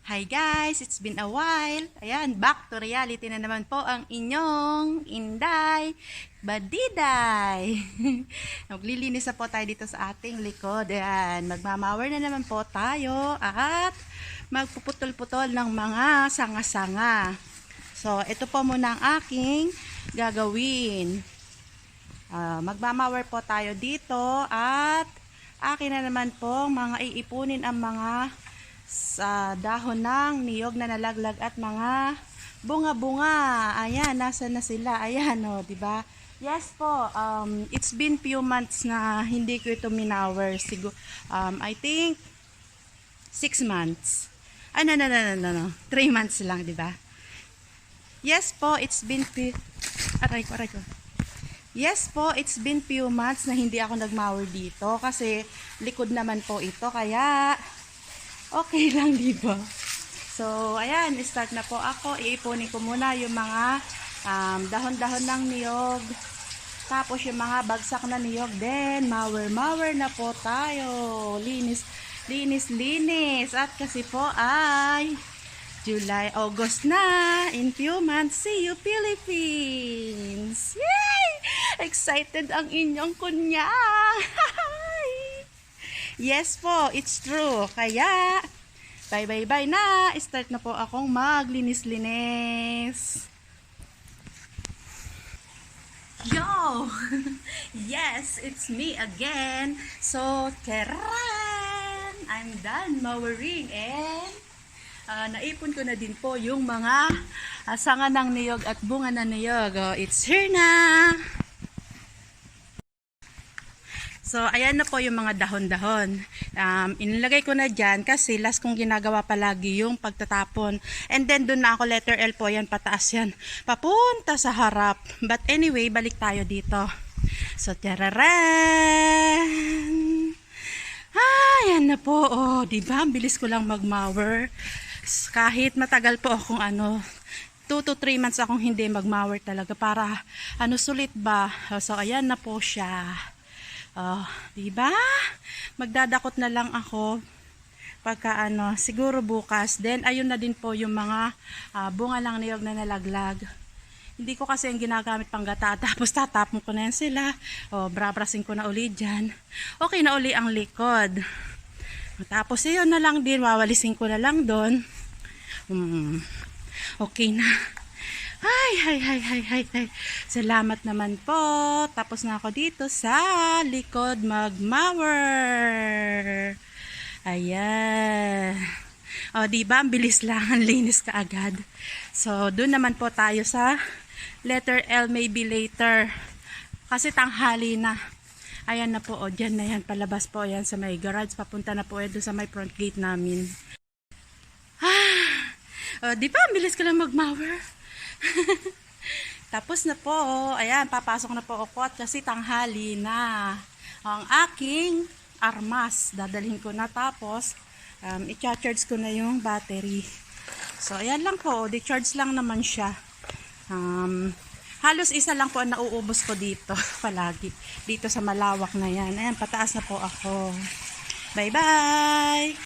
Hi guys, it's been a while. Ayan, back to reality na naman po ang inyong Inday Badiday. Naglilinis na po tayo dito sa ating likod. Ayan, magmamawer na naman po tayo at magpuputol-putol ng mga sanga-sanga. So, ito po muna ang aking gagawin. Magmamawer po tayo dito at akin na naman po mga iipunin ang mga sa dahon ng niyog na nalaglag at mga bunga-bunga. Ayan, nasa na sila? Ayan, oh, di ba? Yes po. It's been few months na hindi ko ito minower. Siguro I think 6 months. No. 3 months lang, di ba? Yes po, it's been aray ko. Yes po, it's been few months na hindi ako nagmower dito kasi likod naman po ito kaya okay lang, di ba? So, ayan, start na po ako. Iipunin ko muna yung mga dahon-dahon ng niyog. Tapos yung mga bagsak na niyog. Then, mower na po tayo. Linis. At kasi po ay July, August na. In few months, see you Philippines! Yay! Excited ang inyong kunya! Yes po, it's true. Kaya, bye na. Start na po akong maglinis-linis. Yo! Yes, it's me again. So, Karen! I'm done mowering and naipon ko na din po yung mga sanga ng niyog at bunga ng niyog. Oh, it's here na! So, ayan na po yung mga dahon-dahon. Inilagay ko na dyan kasi last kong ginagawa palagi yung pagtatapon. And then, dun na ako letter L po. Yan, pataas yan. Papunta sa harap. But anyway, balik tayo dito. So, tararan! Ayan na po. Oh, diba? Ang bilis ko lang mag-mower. Kahit matagal po akong 2 to 3 months akong hindi mag-mower talaga para sulit ba? So, ayan na po siya. Diba? Magdadakot na lang ako pagka siguro bukas. Then, ayun na din po yung mga bunga lang niyog na nalaglag. Hindi ko kasi yung ginagamit pang gata. Tapos tatapon ko na yan sila. Brabrasin ko na uli dyan. Okay na uli ang likod. Tapos yun na lang din. Wawalisin ko na lang doon. Okay na. Hay. Salamat naman po. Tapos na ako dito sa likod mag-mower. Ayan. Diba? Ang bilis lang. Ang linis ka agad. So, doon naman po tayo sa letter L, maybe later. Kasi tanghali na. Ayan na po. Dyan na yan. Palabas po yan sa may garage. Papunta na po yan doon sa may front gate namin. Diba? Ang bilis ka lang mag-mower. Tapos na po, ayan, papasok na po ako at kasi tanghali na ang aking armas, dadalhin ko na tapos i-charge ko na yung battery. So ayan lang po, di-charge lang naman siya. Halos isa lang po ang nauubos ko dito palagi, dito sa malawak na yan. Ayan, pataas na po ako. Bye bye.